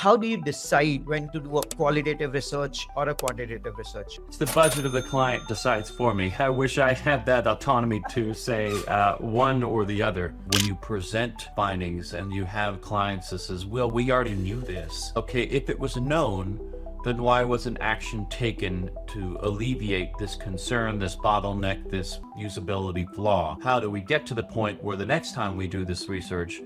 how do you decide when to do a qualitative research or a quantitative research? It's the budget of the client decides for me. I wish I had that autonomy to say one or the other. When you present findings and you have clients that says, well, we already knew this. Okay, if it was known, then why wasn't action taken to alleviate this concern, this bottleneck, this usability flaw? How do we get to the point where the next time we do this research,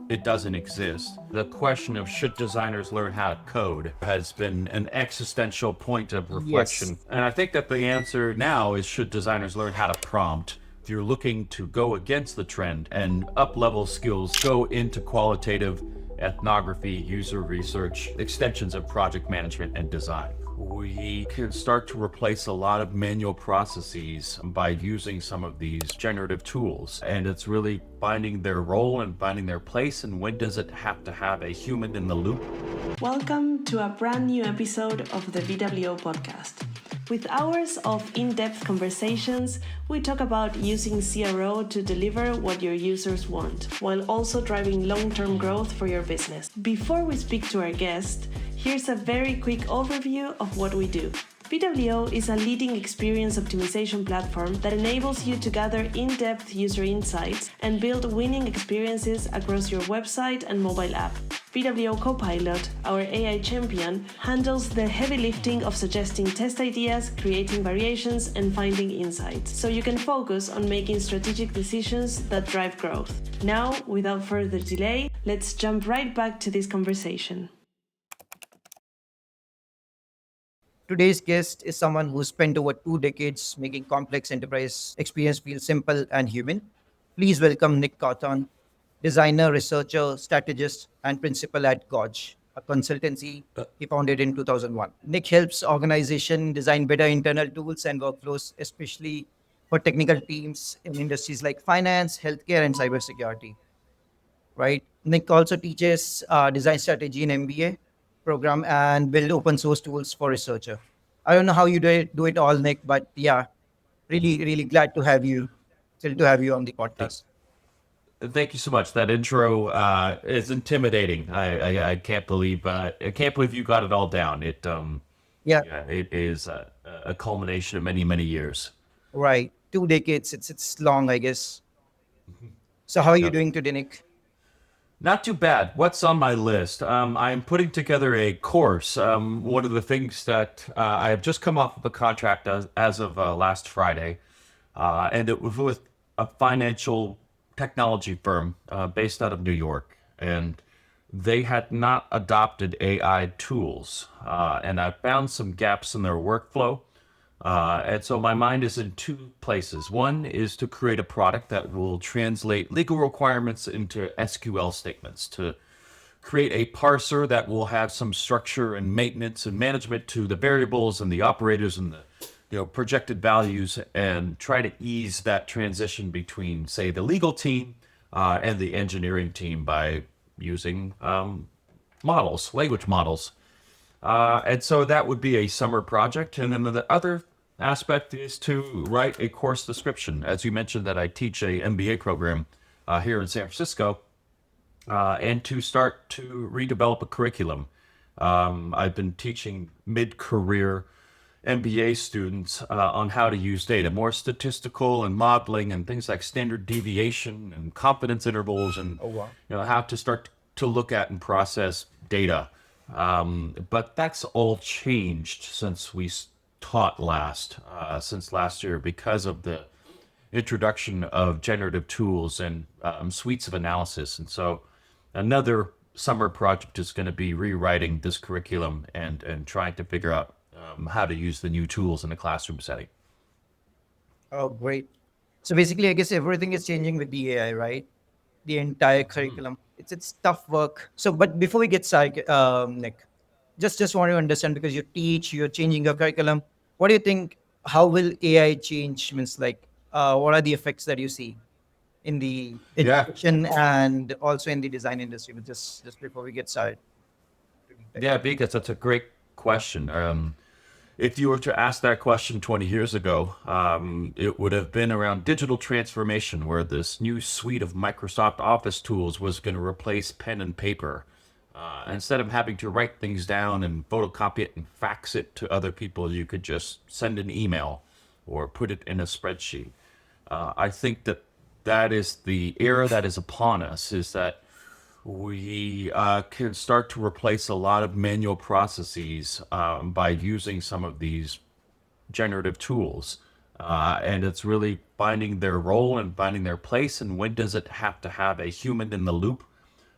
it doesn't exist? The question of should designers learn how to code has been an existential point of reflection. Yes. And I think that the answer now is should designers learn how to prompt? If you're looking to go against the trend and up-level skills, go into qualitative ethnography, user research, extensions of project management and design. We can start to replace a lot of manual processes by using some of these generative tools. And it's really finding their role and finding their place, and when does it have to have a human in the loop? Welcome to a brand new episode of the VWO Podcast. With hours of in-depth conversations, we talk about using CRO to deliver what your users want, while also driving long-term growth for your business. Before we speak to our guest, here's a very quick overview of what we do. VWO is a leading experience optimization platform that enables you to gather in-depth user insights and build winning experiences across your website and mobile app. VWO Copilot, our AI champion, handles the heavy lifting of suggesting test ideas, creating variations, and finding insights, so you can focus on making strategic decisions that drive growth. Now, without further delay, let's jump right back to this conversation. Today's guest is someone who spent over 2 decades making complex enterprise experience feel simple and human. Please welcome Nick Cawthon, designer, researcher, strategist, and principal at Gauge, a consultancy he founded in 2001. Nick helps organizations design better internal tools and workflows, especially for technical teams in industries like finance, healthcare, and cybersecurity. Right? Nick also teaches design strategy in MBA program and build open source tools for researcher. I don't know how you do it all, Nick, but yeah, really glad to have you, still to have you on the podcast. Thank you so much. That intro is intimidating. I can't believe you got it all down. It is a culmination of many years. Right. 2 decades. It's long, I guess. So how are you doing today, Nick? Not too bad. What's on my list? I'm putting together a course. One of the things that I have just come off of a contract as of last Friday, and it was with a financial technology firm based out of New York, and they had not adopted AI tools, and I found some gaps in their workflow. And so my mind is in 2 places. One is to create a product that will translate legal requirements into SQL statements, to create a parser that will have some structure and maintenance and management to the variables and the operators and the projected values, and try to ease that transition between, say, the legal team and the engineering team by using language models. And so that would be a summer project. And then the other aspect is to write a course description. As you mentioned, that I teach a MBA program here in San Francisco, and to start to redevelop a curriculum. I've been teaching mid-career MBA students on how to use data, more statistical and modeling and things like standard deviation and confidence intervals, and how to start to look at and process data. But that's all changed since we taught since last year, because of the introduction of generative tools and suites of analysis. And so another summer project is going to be rewriting this curriculum and trying to figure out how to use the new tools in a classroom setting. Oh, great. So basically, I guess everything is changing with the AI, right? The entire curriculum. It's tough work. So, but before we get started, Nick, just want to understand, because you're changing your curriculum. What do you think? How will AI change? Means like, what are the effects that you see in the education and also in the design industry? But just before we get started. Yeah, because that's a great question. If you were to ask that question 20 years ago, it would have been around digital transformation, where this new suite of Microsoft Office tools was going to replace pen and paper. Instead of having to write things down and photocopy it and fax it to other people, you could just send an email or put it in a spreadsheet. I think that that is the era that is upon us, is that we can start to replace a lot of manual processes by using some of these generative tools. And it's really finding their role and finding their place, and when does it have to have a human in the loop,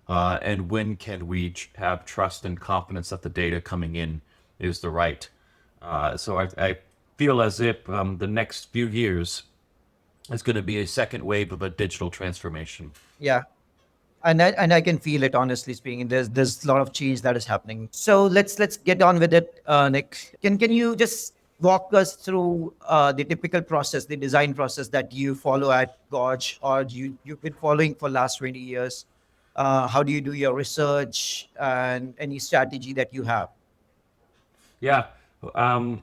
and when can we have trust and confidence that the data coming in is the right. So I feel as if the next few years is going to be a second wave of a digital transformation. Yeah. And I can feel it, honestly speaking. There's a lot of change that is happening. So let's get on with it, Nick. Can you just walk us through the typical process, the design process that you follow at Gauge, or you've been following for last 20 years? How do you do your research and any strategy that you have? Yeah. Um,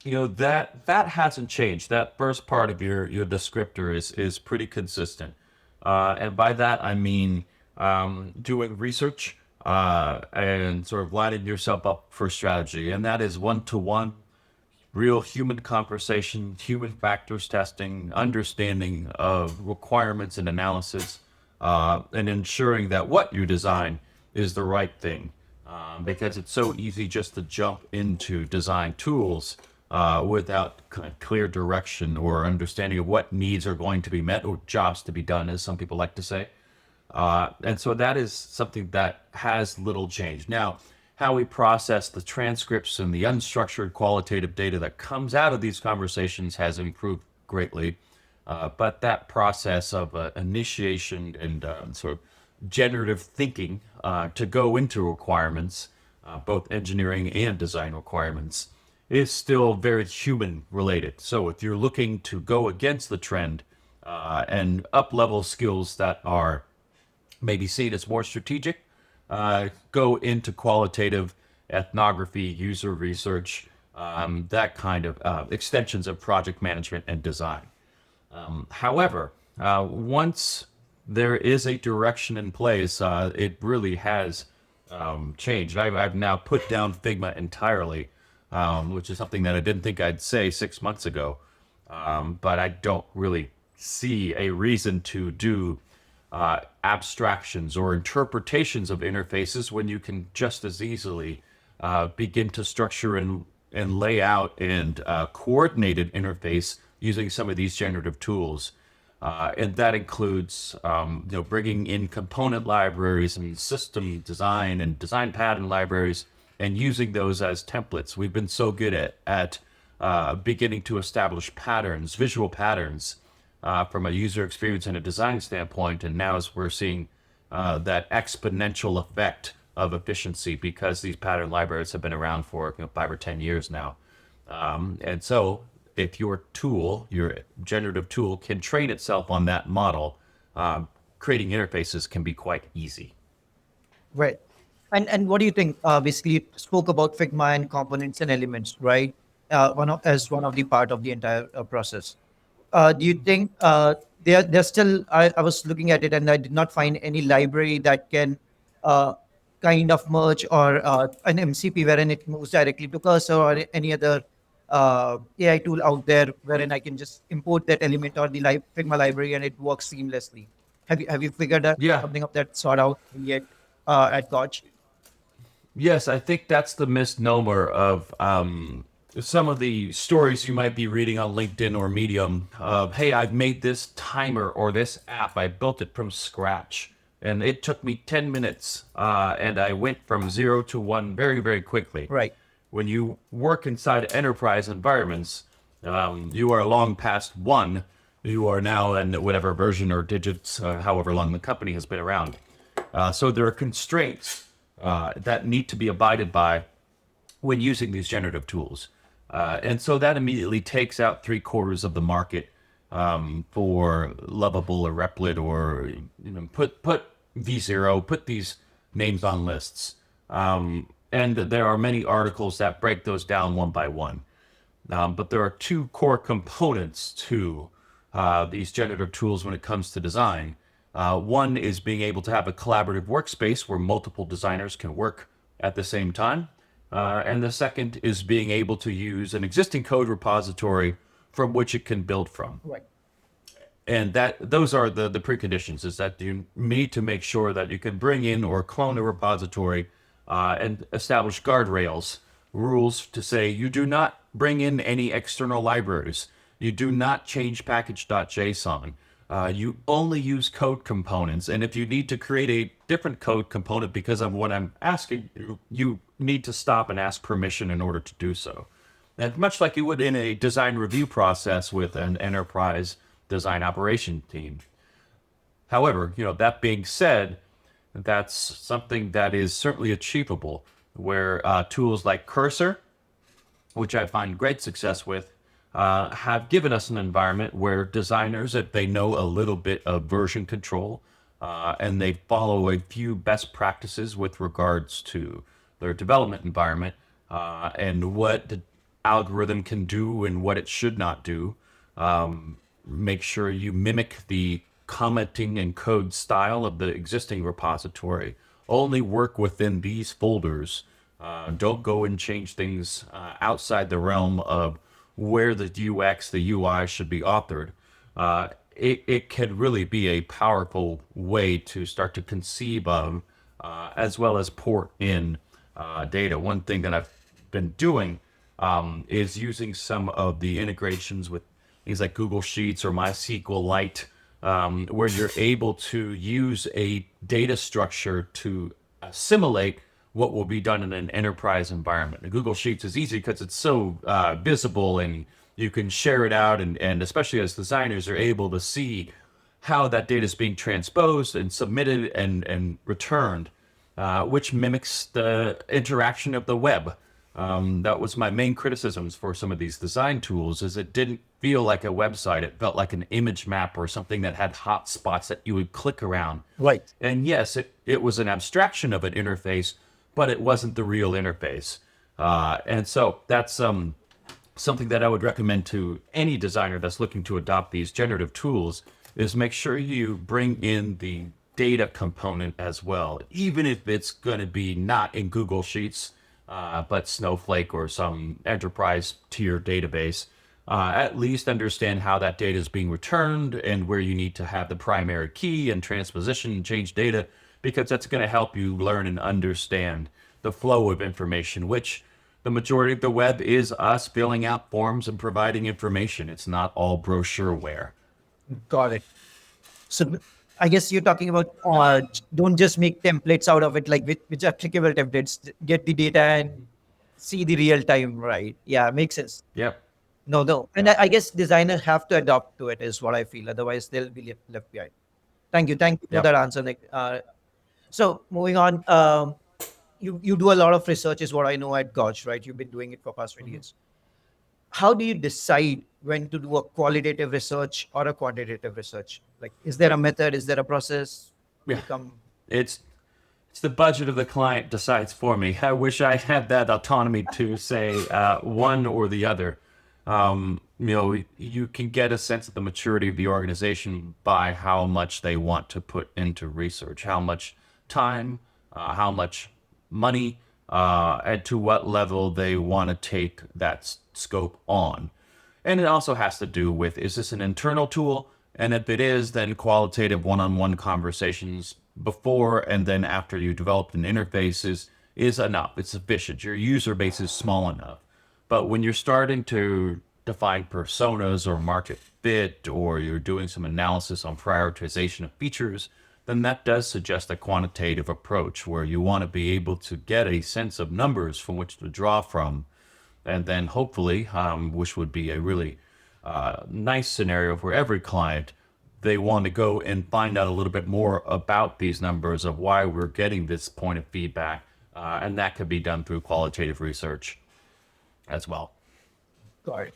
that hasn't changed. That first part of your descriptor is pretty consistent, and by that I mean doing research and sort of lining yourself up for strategy, and that is one-to-one, real human conversation, human factors testing, understanding of requirements and analysis, and ensuring that what you design is the right thing. Because it's so easy just to jump into design tools without kind of clear direction or understanding of what needs are going to be met or jobs to be done, as some people like to say. And so that is something that has little change. Now, how we process the transcripts and the unstructured qualitative data that comes out of these conversations has improved greatly. But that process of initiation and sort of generative thinking to go into requirements, both engineering and design requirements, is still very human related. So if you're looking to go against the trend and up level skills that are maybe seen as more strategic, go into qualitative ethnography, user research, that kind of extensions of project management and design. However, once there is a direction in place, it really has changed. I've now put down Figma entirely, which is something that I didn't think I'd say 6 months ago. But I don't really see a reason to do abstractions or interpretations of interfaces when you can just as easily begin to structure and lay out and coordinated interface using some of these generative tools. And that includes bringing in component libraries and system design and design pattern libraries and using those as templates. We've been so good at beginning to establish patterns, visual patterns, from a user experience and a design standpoint. And now as we're seeing that exponential effect of efficiency because these pattern libraries have been around for 5 or 10 years now. And so if your tool, your generative tool, can train itself on that model, creating interfaces can be quite easy. Right. And what do you think? Basically, you spoke about Figma and components and elements, right? As one of the part of the entire process. Do you think they're still? I was looking at it and I did not find any library that can uh, kind of merge or an MCP wherein it moves directly to cursor or any other AI tool out there wherein I can just import that element or the Figma library and it works seamlessly. Have you figured out Yeah. something of that sort out yet at Gauge? Yes, I think that's the misnomer of some of the stories you might be reading on LinkedIn or Medium of, hey, I've made this timer or this app. I built it from scratch. And it took me 10 minutes. And I went from 0 to 1 very, very quickly. Right. When you work inside enterprise environments, you are long past 1. You are now in whatever version or digits, however long the company has been around. So there are constraints that need to be abided by when using these generative tools. And so that immediately takes out 3/4 of the market for Lovable or Replit or put V0, put these names on lists. And there are many articles that break those down one by one. But there are two core components to these generative tools when it comes to design. One is being able to have a collaborative workspace where multiple designers can work at the same time. And the second is being able to use an existing code repository from which it can build from. Right. And that those are the preconditions, is that you need to make sure that you can bring in or clone a repository and establish guardrails, rules to say you do not bring in any external libraries. You do not change package.json. You only use code components. And if you need to create a different code component because of what I'm asking you, you need to stop and ask permission in order to do so. And much like you would in a design review process with an enterprise design operation team. However, that being said, that's something that is certainly achievable, where tools like Cursor, which I find great success with, have given us an environment where designers, if they know a little bit of version control and they follow a few best practices with regards to their development environment and what the algorithm can do and what it should not do, make sure you mimic the commenting and code style of the existing repository. Only work within these folders. Don't go and change things outside the realm of where the UX, the UI should be authored. It can really be a powerful way to start to conceive of as well as port in data. One thing that I've been doing is using some of the integrations with things like Google Sheets or MySQLite, where you're able to use a data structure to assimilate what will be done in an enterprise environment. And Google Sheets is easy because it's so visible and you can share it out, and especially as designers are able to see how that data is being transposed and submitted and returned, which mimics the interaction of the web. That was my main criticisms for some of these design tools, is it didn't feel like a website. It felt like an image map or something that had hotspots that you would click around. Right. And yes, it was an abstraction of an interface, but it wasn't the real interface. And so that's something that I would recommend to any designer that's looking to adopt these generative tools, is make sure you bring in the data component as well, even if it's going to be not in Google Sheets, but Snowflake or some enterprise tier database. At least understand how that data is being returned and where you need to have the primary key and transposition and change data, because that's going to help you learn and understand the flow of information, which the majority of the web is us filling out forms and providing information. It's not all brochureware. Got it. So I guess you're talking about don't just make templates out of it, like which applicable templates, get the data and see the real time, right? Yeah, makes sense. Yep. No. And I guess designers have to adapt to it is what I feel. Otherwise, they'll be left behind. Thank you for Yep. that answer, Nick. So moving on, you do a lot of research, is what I know at Gauge, right? You've been doing it for past 20 years. How do you decide when to do a qualitative research or a quantitative research? Like, is there a method? Is there a process? Yeah. It's the budget of the client decides for me. I wish I had that autonomy to say one or the other. You can get a sense of the maturity of the organization by how much they want to put into research, how much time, how much money, and to what level they want to take that scope on. And it also has to do with, is this an internal tool? And if it is, then qualitative one-on-one conversations before and then after you developed an interface is enough. It's sufficient. Your user base is small enough. But when you're starting to define personas or market fit, or you're doing some analysis on prioritization of features, then that does suggest a quantitative approach where you want to be able to get a sense of numbers from which to draw from. And then hopefully, which would be a really nice scenario for every client, they want to go and find out a little bit more about these numbers of why we're getting this point of feedback. And that could be done through qualitative research as well. Got it.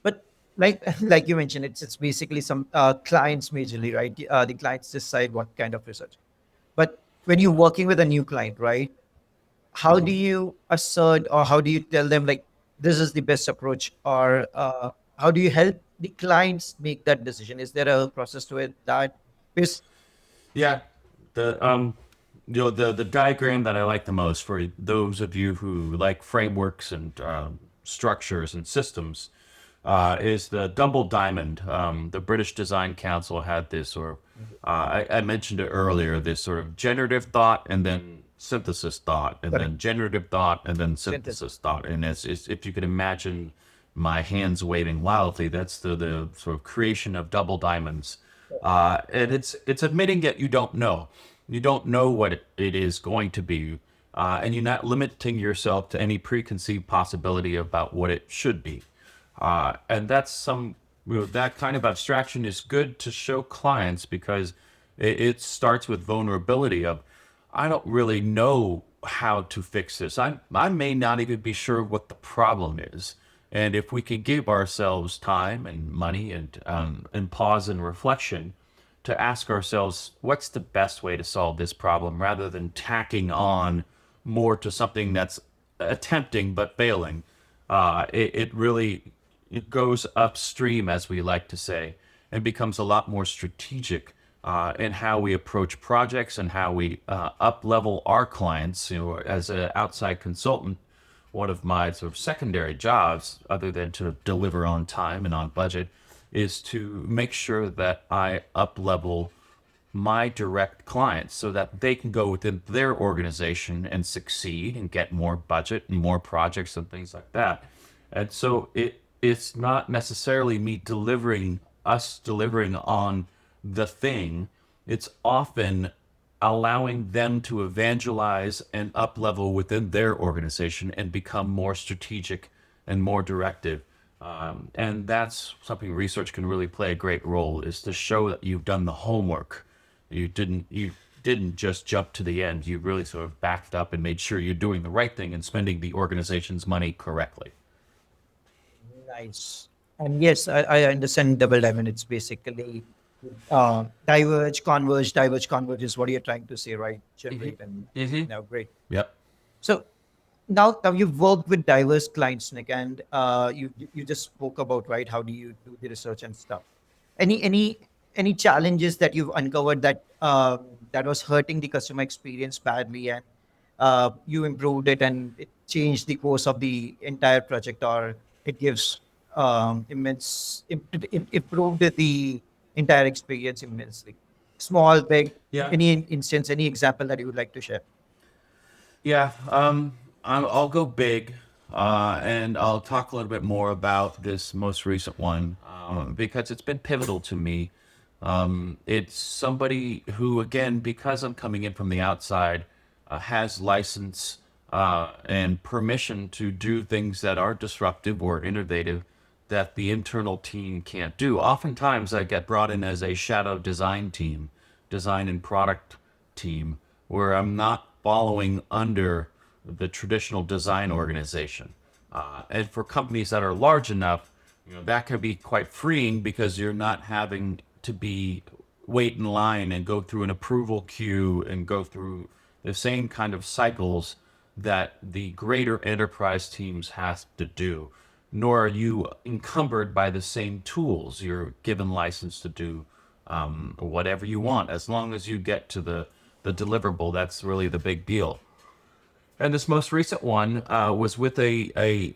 But like you mentioned, it's basically some clients majorly, right? The clients decide what kind of research. But when you're working with a new client, right? How do you assert, or how do you tell them, like, this is the best approach, or how do you help the clients make that decision? Is there a process to it that, because Yeah, the the diagram that I like the most for those of you who like frameworks and structures and systems is the double diamond. The British Design Council had this sort of I mentioned it earlier. This sort of generative thought and then synthesis thought and Correct. then generative thought and then Synthesis. synthesis thought. And it's if you could imagine my hands waving wildly, that's the sort of creation of double diamonds. And it's admitting that you don't know. You don't know what it is going to be, and you're not limiting yourself to any preconceived possibility about what it should be. And that's that kind of abstraction is good to show clients because it starts with vulnerability of, I don't really know how to fix this. I may not even be sure what the problem is. And if we can give ourselves time and money and pause and reflection to ask ourselves, what's the best way to solve this problem rather than tacking on more to something that's attempting but failing, it really it goes upstream, as we like to say, and becomes a lot more strategic in how we approach projects and how we up level our clients. You know, as an outside consultant, one of my sort of secondary jobs, other than to deliver on time and on budget, is to make sure that I up level my direct clients so that they can go within their organization and succeed and get more budget and more projects and things like that. And so it's not necessarily me delivering on the thing. It's often allowing them to evangelize and up level within their organization and become more strategic and more directive. And that's something research can really play a great role, is to show that you've done the homework. You didn't just jump to the end. You really sort of backed up and made sure you're doing the right thing and spending the organization's money correctly. Nice. And yes, I understand double diamond. It's basically diverge, converge is what you're trying to say, right? Generate and now great. Yep. So now you've worked with diverse clients, Nick, and you just spoke about, right, how do you do the research and stuff. Any challenges that you've uncovered that was hurting the customer experience badly, and you improved it and it changed the course of the entire project, or it gives it improved the entire experience immensely. Small, big, Yeah. any instance, any example that you would like to share? Yeah, I'll go big, and I'll talk a little bit more about this most recent one because it's been pivotal to me. It's somebody who, again, because I'm coming in from the outside, has license and permission to do things that are disruptive or innovative that the internal team can't do. Oftentimes, I get brought in as a shadow design team, design and product team, where I'm not following under the traditional design organization. And for companies that are large enough, that can be quite freeing because you're not having to wait in line and go through an approval queue and go through the same kind of cycles that the greater enterprise teams have to do. Nor are you encumbered by the same tools. You're given license to do whatever you want, as long as you get to the deliverable. That's really the big deal. And this most recent one was with a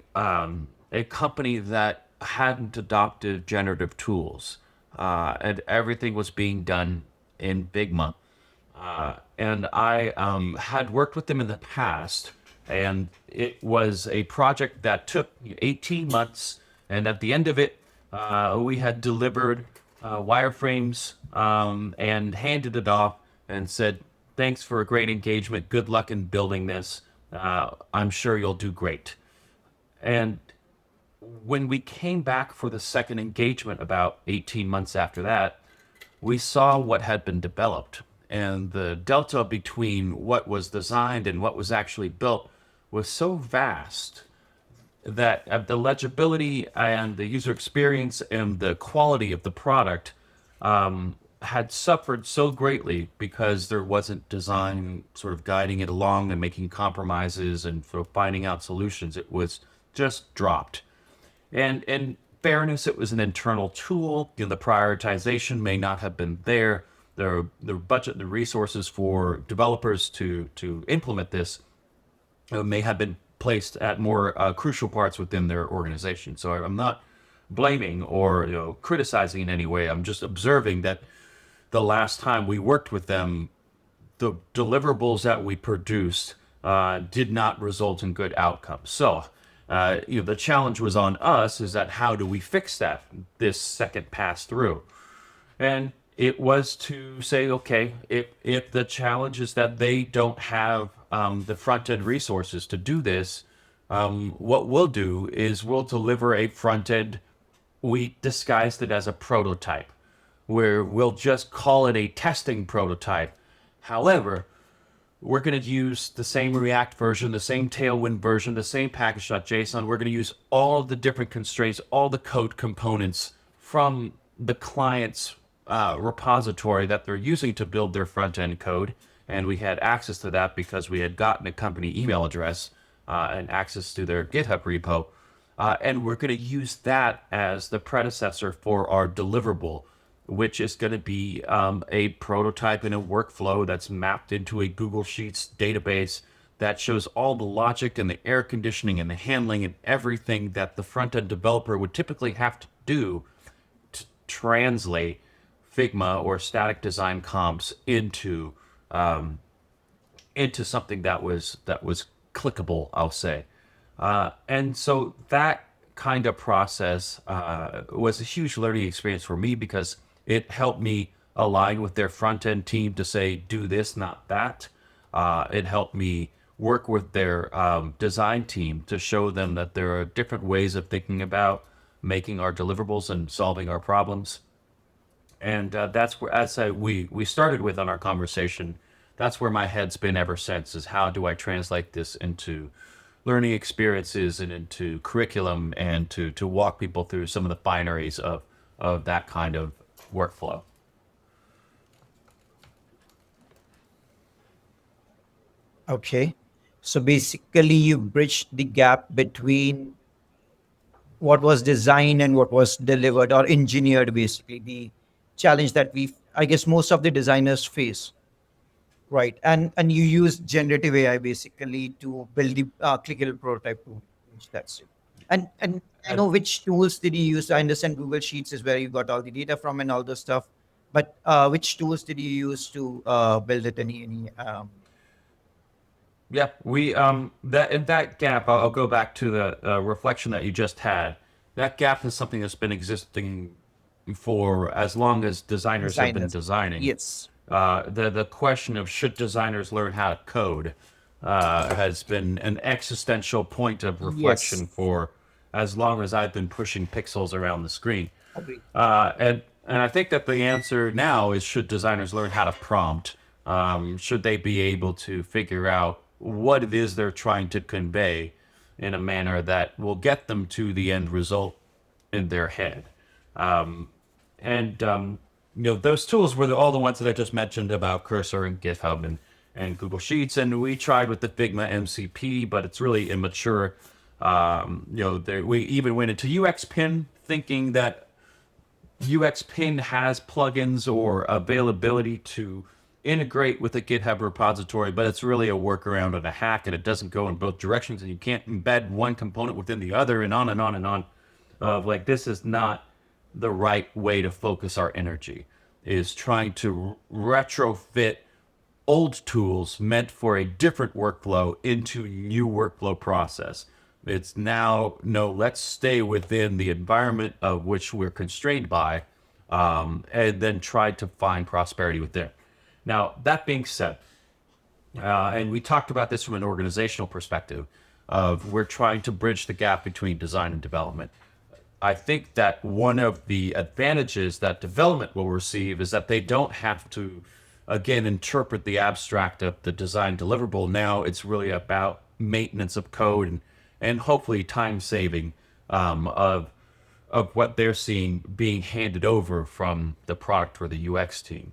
company that hadn't adopted generative tools, and everything was being done in Figma. And I had worked with them in the past, and it was a project that took 18 months. And at the end of it, we had delivered wireframes and handed it off and said, thanks for a great engagement. Good luck in building this. I'm sure you'll do great. And when we came back for the second engagement about 18 months after that, we saw what had been developed. And the delta between what was designed and what was actually built was so vast that the legibility and the user experience and the quality of the product had suffered so greatly because there wasn't design sort of guiding it along and making compromises and sort of finding out solutions. It was just dropped. And in fairness, it was an internal tool. The prioritization may not have been there. their budget and the resources for developers to implement this may have been placed at more crucial parts within their organization. So I'm not blaming or criticizing in any way. I'm just observing that the last time we worked with them, the deliverables that we produced did not result in good outcomes. So the challenge was on us, is that how do we fix that this second pass through? And it was to say, okay, if the challenge is that they don't have the front end resources to do this, what we'll do is we'll deliver a front end. We disguised it as a prototype, where we'll just call it a testing prototype. However, we're going to use the same React version, the same Tailwind version, the same package.json. We're going to use all the different constraints, all the code components from the client's repository that they're using to build their front-end code. And we had access to that because we had gotten a company email address and access to their GitHub repo. And we're going to use that as the predecessor for our deliverable, which is going to be a prototype in a workflow that's mapped into a Google Sheets database that shows all the logic and the air conditioning and the handling and everything that the front-end developer would typically have to do to translate Figma or static design comps into something that was clickable, I'll say. And so that kind of process was a huge learning experience for me, because it helped me align with their front end team to say, do this, not that. It helped me work with their design team to show them that there are different ways of thinking about making our deliverables and solving our problems. And that's where, we started with on our conversation, that's where my head's been ever since, is how do I translate this into learning experiences and into curriculum, and to walk people through some of the fineries of that kind of workflow. Okay. So basically, you bridged the gap between what was designed and what was delivered or engineered, basically, the challenge that I guess, most of the designers face. Right. And you use generative AI basically to build the clickable prototype to reach that state. And I know, which tools did you use? I understand Google Sheets is where you got all the data from and all the stuff. But which tools did you use to build it? Any Yeah, we that in that gap, I'll go back to the reflection that you just had. That gap is something that's been existing for as long as designers have been designers? designing. Yes. The question of should designers learn how to code has been an existential point of Yes. reflection for as long as I've been pushing pixels around the screen. Agree. And I think that the answer now is, should designers learn how to prompt? Should they be able to figure out what it is they're trying to convey in a manner that will get them to the end result in their head? Those tools were all the ones that I just mentioned about Cursor and GitHub and Google Sheets. And we tried with the Figma MCP, but it's really immature. We even went into UXPin thinking that UXPin has plugins or availability to integrate with a GitHub repository, but it's really a workaround and a hack, and it doesn't go in both directions, and you can't embed one component within the other, and on and on and on. This is not the right way to focus our energy, is trying to retrofit old tools meant for a different workflow into new workflow process. It's now, no, let's stay within the environment of which we're constrained by, and then try to find prosperity within. Now, that being said, and we talked about this from an organizational perspective, of we're trying to bridge the gap between design and development. I think that one of the advantages that development will receive is that they don't have to, again, interpret the abstract of the design deliverable. Now it's really about maintenance of code and hopefully time saving of what they're seeing being handed over from the product or the UX team.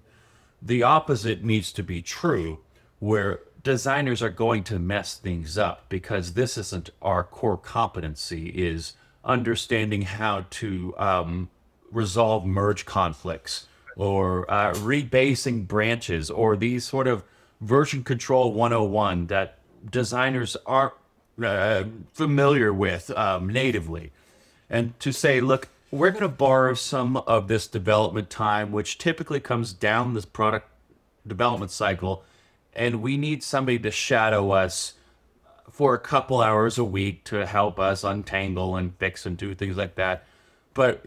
The opposite needs to be true, where designers are going to mess things up, because this isn't our core competency, is understanding how to resolve merge conflicts or rebasing branches, or these sort of version control 101 that designers aren't familiar with natively. And to say, look, we're going to borrow some of this development time, which typically comes down this product development cycle, and we need somebody to shadow us for a couple hours a week to help us untangle and fix and do things like that. But,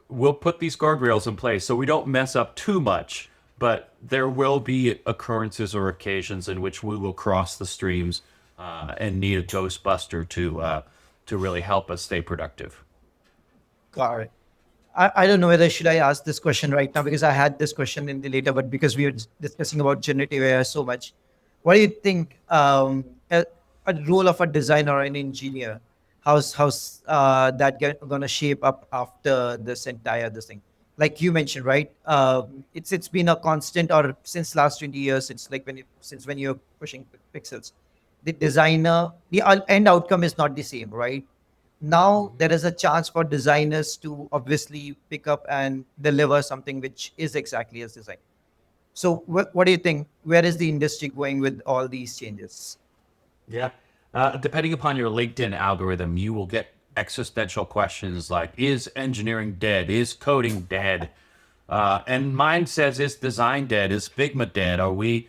we'll put these guardrails in place so we don't mess up too much. But there will be occurrences or occasions in which we will cross the streams and need a Ghostbuster to really help us stay productive. Got it. I don't know whether should I ask this question right now because I had this question in the later, but because we were discussing about generative AI so much, what do you think a role of a designer or an engineer? How's that going to shape up after this thing? Like you mentioned, right? It's been a constant, or since last 20 years. It's like since when you're pushing pixels, the designer, the end outcome is not the same, right? Now there is a chance for designers to obviously pick up and deliver something which is exactly as designed. So what do you think? Where is the industry going with all these changes? Yeah. Depending upon your LinkedIn algorithm, you will get existential questions like, is engineering dead? Is coding dead? And mine says, is design dead? Is Figma dead? Are we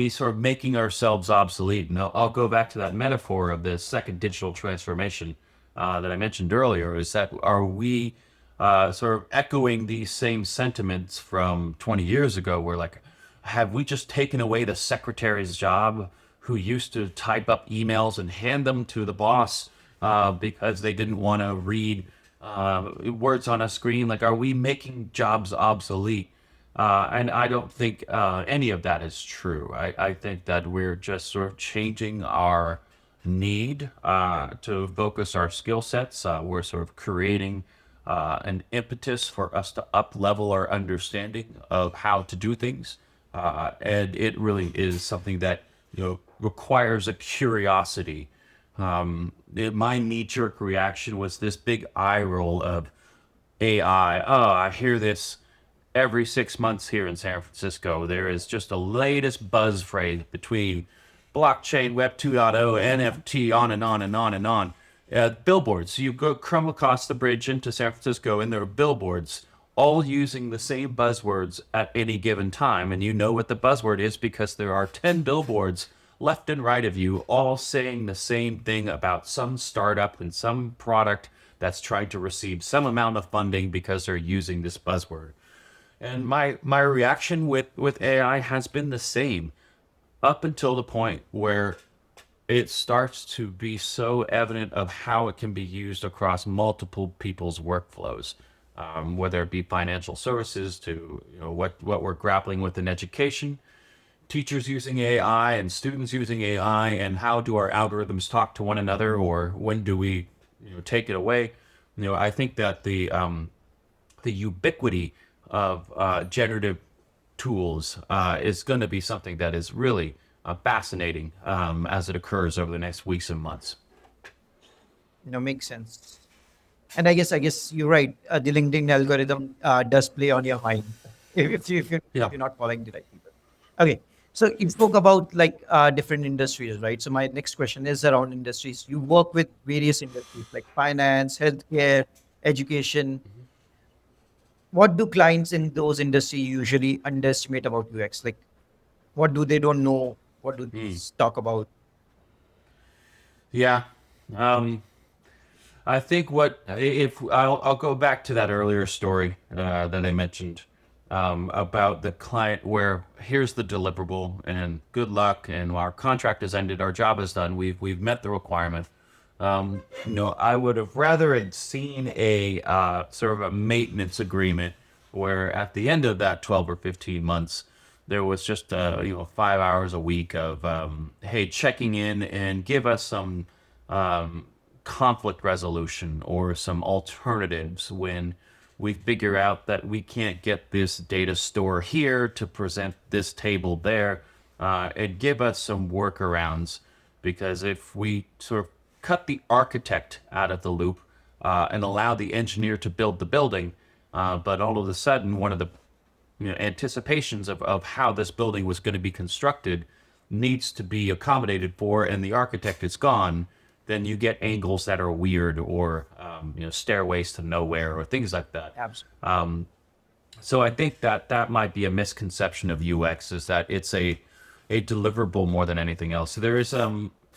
sort of making ourselves obsolete? And I'll go back to that metaphor of the second digital transformation that I mentioned earlier. Is that, are we sort of echoing these same sentiments from 20 years ago, where like, have we just taken away the secretary's job who used to type up emails and hand them to the boss because they didn't want to read words on a screen? Like, are we making jobs obsolete? And I don't think any of that is true. I think that we're just sort of changing our need to focus our skill sets. We're sort of creating an impetus for us to up level our understanding of how to do things. And it really is something that, requires a curiosity. My knee-jerk reaction was this big eye roll of AI. Oh, I hear this every 6 months here in San Francisco. There is just the latest buzz phrase between blockchain, Web 2.0, NFT, on and on and on and on. Billboards. You come across the bridge into San Francisco, and there are billboards all using the same buzzwords at any given time. And you know what the buzzword is because there are 10 billboards left and right of you all saying the same thing about some startup and some product that's trying to receive some amount of funding because they're using this buzzword. And my reaction with AI has been the same up until the point where it starts to be so evident of how it can be used across multiple people's workflows, whether it be financial services to what we're grappling with in education, teachers using AI and students using AI, and how do our algorithms talk to one another, or when do we take it away? I think that the ubiquity of generative tools is going to be something that is really fascinating as it occurs over the next weeks and months. Makes sense. And I guess you're right. The LinkedIn algorithm does play on your mind if Yeah. you're not following the right people. Okay. So you spoke about like different industries, right? So my next question is around industries. You work with various industries like finance, healthcare, education. What do clients in those industries usually underestimate about UX? Like, what do they don't know? What do they talk about? Yeah. I think what if I'll go back to that earlier story that I mentioned about the client where here's the deliverable and good luck, and our contract has ended, our job is done, we've met the requirement. I would have rather had seen a sort of a maintenance agreement where at the end of that 12 or 15 months there was just 5 hours a week of hey, checking in and give us some conflict resolution or some alternatives when we figure out that we can't get this data store here to present this table there, and give us some workarounds. Because if we sort of cut the architect out of the loop and allow the engineer to build the building, but all of a sudden one of the anticipations of how this building was going to be constructed needs to be accommodated for, and the architect is gone, then you get angles that are weird, or stairways to nowhere, or things like that. Absolutely. So I think that that might be a misconception of UX, is that it's a deliverable more than anything else. So there is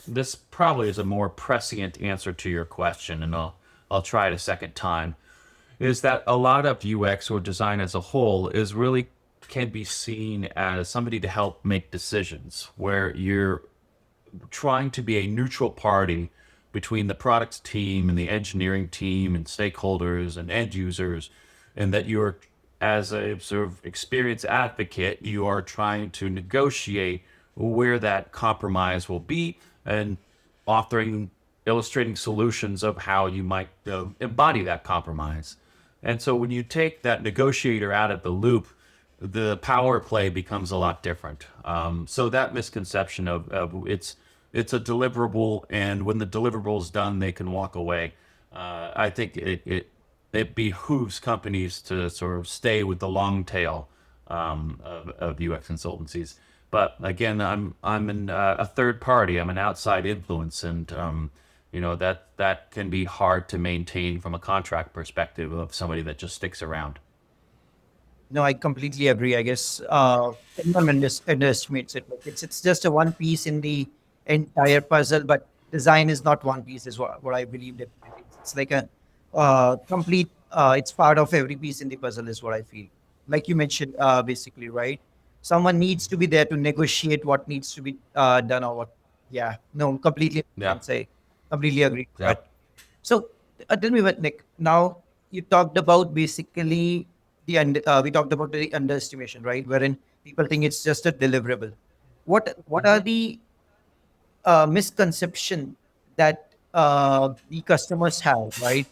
this probably is a more prescient answer to your question, and I'll try it a second time. Is that a lot of UX or design as a whole is really can be seen as somebody to help make decisions, where you're trying to be a neutral party between the products team and the engineering team and stakeholders and end users, and that you're, as a sort of experienced advocate, you are trying to negotiate where that compromise will be, and authoring, illustrating solutions of how you might embody that compromise. And so when you take that negotiator out of the loop, the power play becomes a lot different. So that misconception of it's a deliverable, and when the deliverable is done, they can walk away. I think it behooves companies to sort of stay with the long tail of UX consultancies. But again, I'm a third party. I'm an outside influence, and that can be hard to maintain from a contract perspective of somebody that just sticks around. No, I completely agree. I guess everyone underestimates it. Like it's just a one piece in the entire puzzle, but design is not one piece. Is what I believe. Definitely, it's like a complete. It's part of every piece in the puzzle. Is what I feel. Like you mentioned, basically, right? Someone needs to be there to negotiate what needs to be done, or what. Yeah, no, completely. Yeah, I'd say completely agree. yeah. So tell me what, Nick. Now you talked about basically we talked about the underestimation, right? Wherein people think it's just a deliverable. What are the misconception that the customers have, right?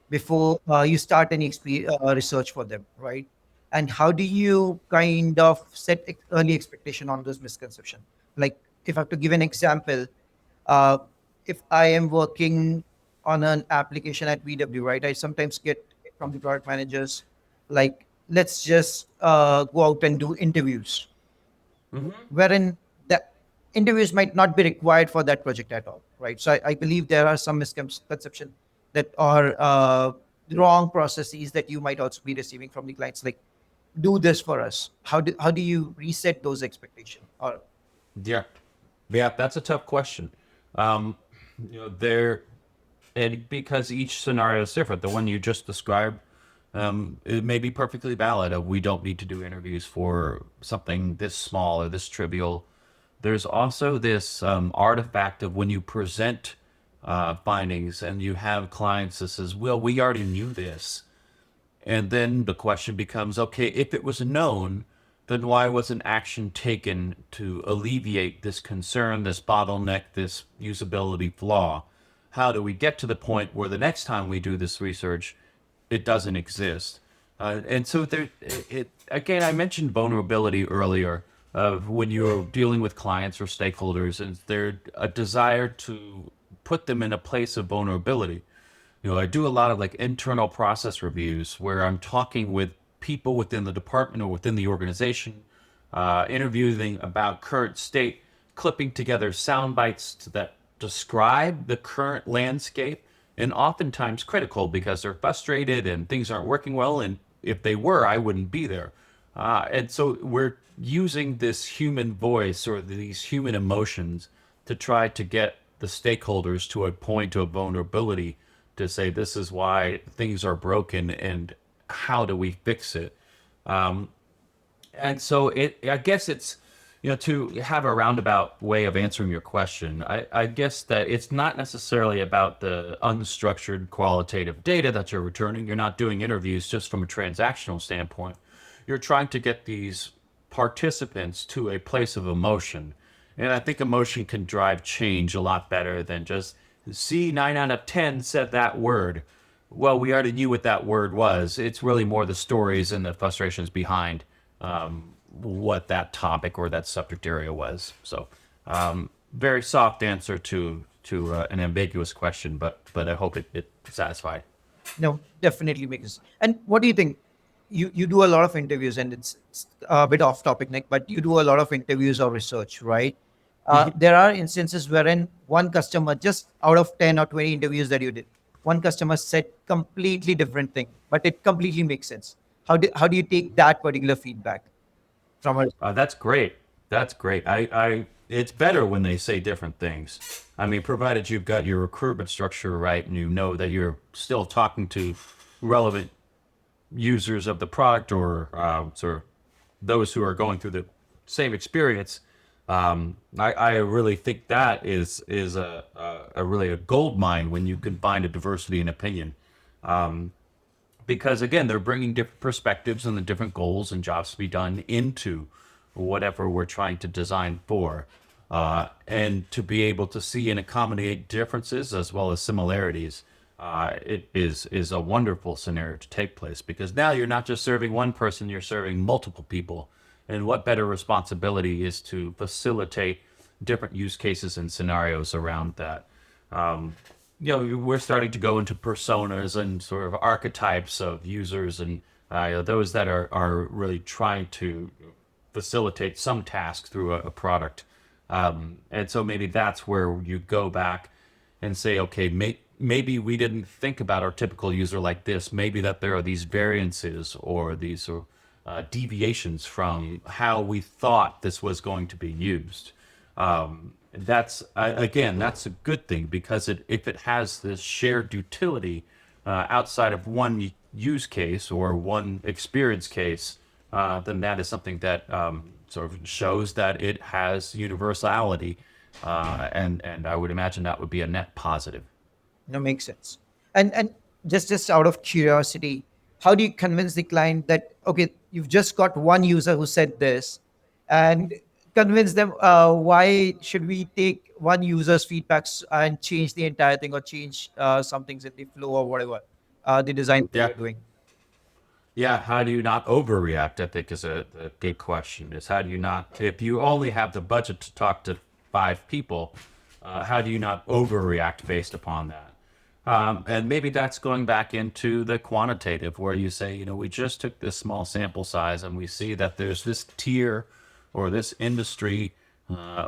Before you start any research for them, right? And how do you kind of set early expectation on those misconception? Like, if I have to give an example, uh, if I am working on an application at VW, right, I sometimes get from the product managers, like, let's just go out and do interviews, wherein the interviews might not be required for that project at all, right? So I believe there are some misconceptions that are wrong processes that you might also be receiving from the clients, like, do this for us. How do you reset those expectations? Or Yeah, yeah, that's a tough question. Um, there, and because each scenario is different. The one you just described, it may be perfectly valid. We don't need to do interviews for something this small or this trivial. There's also this artifact of when you present findings and you have clients that says, "Well, we already knew this." And then the question becomes, okay, if it was known, then why wasn't action taken to alleviate this concern, this bottleneck, this usability flaw? How do we get to the point where the next time we do this research, it doesn't exist? And so there, again, I mentioned vulnerability earlier of when you're dealing with clients or stakeholders, and there's a desire to put them in a place of vulnerability. I do a lot of like internal process reviews where I'm talking with people within the department or within the organization, interviewing about current state, clipping together sound bites that describe the current landscape, and oftentimes critical because they're frustrated and things aren't working well. And if they were, I wouldn't be there. And so we're using this human voice or these human emotions to try to get the stakeholders to a point of vulnerability to say, this is why things are broken and how do we fix it. And so I guess it's, to have a roundabout way of answering your question, I guess that it's not necessarily about the unstructured qualitative data that you're returning. You're not doing interviews just from a transactional standpoint. You're trying to get these participants to a place of emotion. And I think emotion can drive change a lot better than just, see, 9 out of 10 said that word. Well, we already knew what that word was. It's really more the stories and the frustrations behind what that topic or that subject area was. So, very soft answer to an ambiguous question, but I hope it satisfied. no, definitely makes. And what do you think? you do a lot of interviews, and it's a bit off topic, Nick, but you do a lot of interviews or research, right? There are instances wherein one customer, just out of 10 or 20 interviews that you did, one customer said completely different thing, but it completely makes sense. How do you take that particular feedback from a? That's great. That's great. It's better when they say different things. I mean, provided you've got your recruitment structure right and you know that you're still talking to relevant users of the product or sort of those who are going through the same experience. I really think that is a really a gold mine when you combine a diversity in opinion. Because again, they're bringing different perspectives and the different goals and jobs to be done into whatever we're trying to design for, and to be able to see and accommodate differences as well as similarities. It is a wonderful scenario to take place because now you're not just serving one person, you're serving multiple people. And what better responsibility is to facilitate different use cases and scenarios around that. We're starting to go into personas and sort of archetypes of users and those that are really trying to facilitate some task through a product. And so maybe that's where you go back and say, okay, maybe we didn't think about our typical user like this. Maybe that there are these variances or these deviations from how we thought this was going to be used. That's a good thing because if it has this shared utility outside of one use case or one experience case, then that is something that sort of shows that it has universality, and I would imagine that would be a net positive. Makes sense. And just out of curiosity, how do you convince the client that, okay, you've just got one user who said this, and convince them, why should we take one user's feedbacks and change the entire thing, or change some things in the flow or whatever, the design that Yeah. you're doing? Yeah, how do you not overreact? I think is a good question. Is how do you not, if you only have the budget to talk to 5 people, how do you not overreact based upon that? And maybe that's going back into the quantitative, where you say, we just took this small sample size and we see that there's this tier or this industry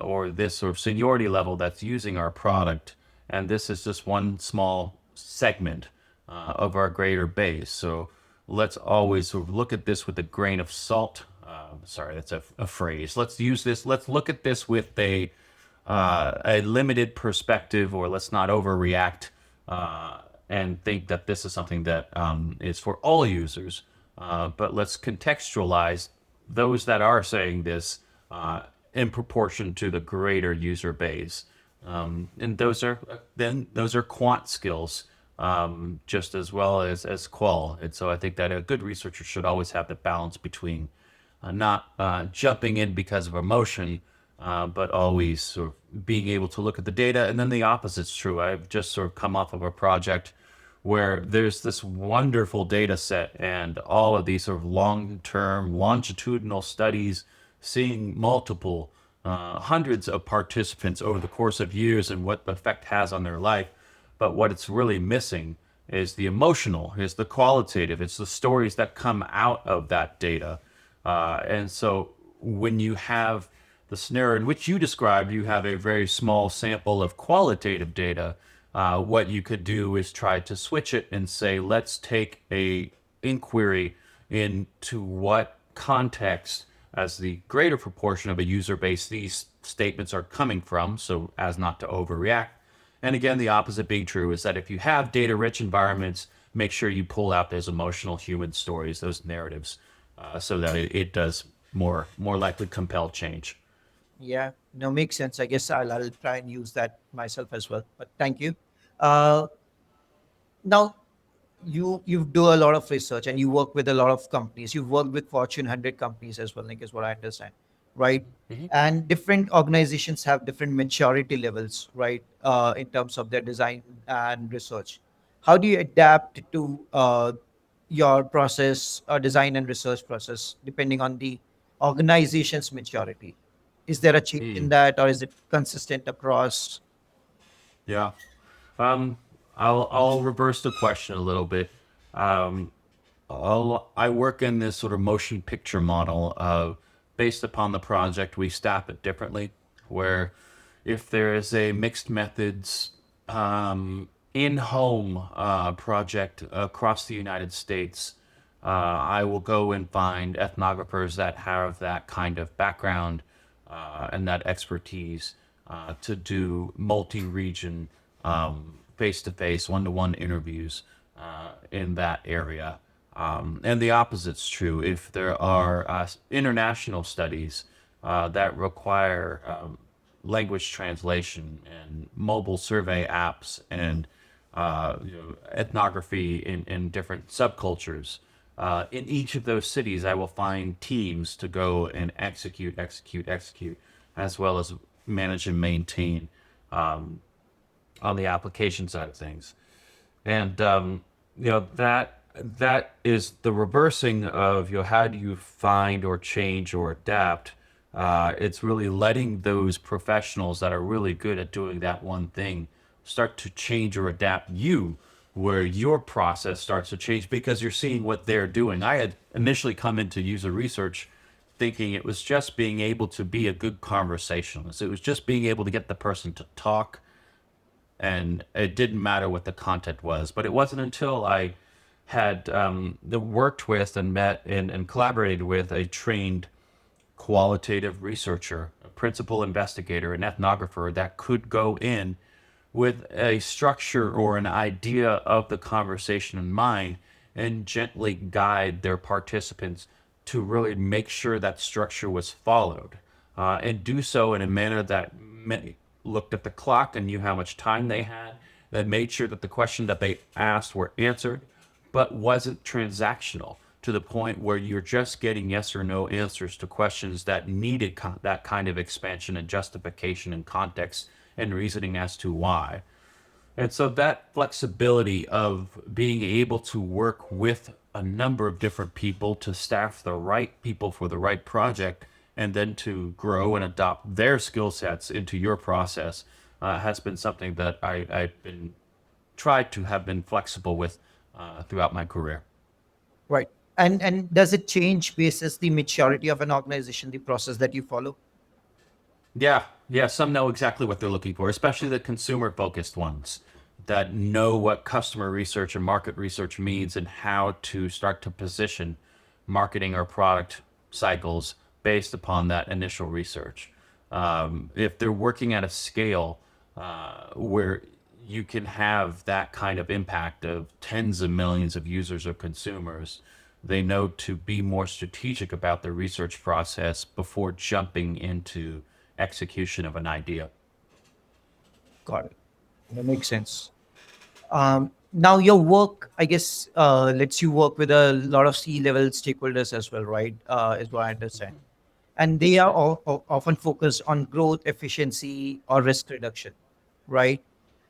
or this sort of seniority level that's using our product, and this is just one small segment of our greater base. So let's always sort of look at this with a grain of salt. Sorry, that's a phrase. Let's use this. Let's look at this with a limited perspective, or let's not overreact and think that this is something that is for all users. But let's contextualize those that are saying this in proportion to the greater user base. And those are quant skills, just as well as qual. And so I think that a good researcher should always have the balance between not jumping in because of emotion, but always sort of being able to look at the data. And then the opposite's true. I've just sort of come off of a project where there's this wonderful data set and all of these sort of long-term longitudinal studies seeing multiple hundreds of participants over the course of years and what the effect has on their life. But what it's really missing is the emotional, is the qualitative, it's the stories that come out of that data. And so when you have the scenario in which you described, you have a very small sample of qualitative data. What you could do is try to switch it and say, let's take a inquiry into what context, as the greater proportion of a user base, these statements are coming from, so as not to overreact. And again, the opposite being true is that if you have data-rich environments, make sure you pull out those emotional human stories, those narratives, so that it does more likely compel change. Yeah, no, makes sense. I guess I'll try and use that myself as well. But thank you. Uh, Now, you do a lot of research and you work with a lot of companies. You've worked with Fortune 100 companies as well, Nick, is what I understand, right? And different organizations have different maturity levels, right, in terms of their design and research. How do you adapt to your process, design and research process, depending on the organization's maturity? Is there a change in Mm. that, or is it consistent across? Yeah. I'll reverse the question a little bit. Um, I work in this sort of motion picture model of based upon the project, we staff it differently. Where if there is a mixed methods in-home project across the United States, I will go and find ethnographers that have that kind of background and that expertise to do multi-region, face-to-face, one-to-one interviews in that area. And the opposite's true. If there are international studies that require language translation and mobile survey apps and ethnography in different subcultures, in each of those cities, I will find teams to go and execute, as well as manage and maintain on the application side of things. And that is the reversing of how do you find or change or adapt. It's really letting those professionals that are really good at doing that one thing start to change or adapt you, where your process starts to change because you're seeing what they're doing. I had initially come into user research thinking it was just being able to be a good conversationalist. It was just being able to get the person to talk, and it didn't matter what the content was. But it wasn't until I had worked with and met and collaborated with a trained qualitative researcher, a principal investigator, an ethnographer that could go in with a structure or an idea of the conversation in mind and gently guide their participants to really make sure that structure was followed, and do so in a manner that looked at the clock and knew how much time they had, that made sure that the question that they asked were answered, but wasn't transactional to the point where you're just getting yes or no answers to questions that needed that kind of expansion and justification and context and reasoning as to why. And so that flexibility of being able to work with a number of different people to staff the right people for the right project and then to grow and adopt their skill sets into your process has been something that I've been tried to have been flexible with throughout my career. Right. And does it change basis the maturity of an organization, the process that you follow? Yeah, some know exactly what they're looking for, especially the consumer focused ones that know what customer research and market research means and how to start to position marketing or product cycles based upon that initial research. If they're working at a scale where you can have that kind of impact of tens of millions of users or consumers, they know to be more strategic about their research process before jumping into execution of an idea. Got it. That makes sense. Now, your work, I guess, lets you work with a lot of C-level stakeholders as well, right? Is what I understand. And they are often focused on growth, efficiency, or risk reduction, right?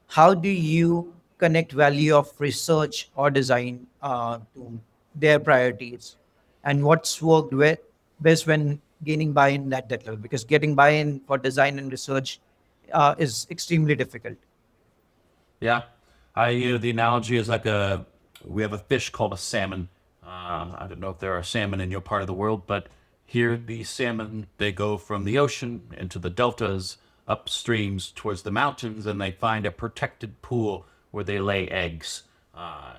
How do you connect value of research or design to their priorities, and what's worked best when gaining buy-in at that level? Because getting buy-in for design and research is extremely difficult. Yeah, the analogy is like we have a fish called a salmon. I don't know if there are salmon in your part of the world, but here the salmon, they go from the ocean into the deltas, upstreams towards the mountains, and they find a protected pool where they lay eggs,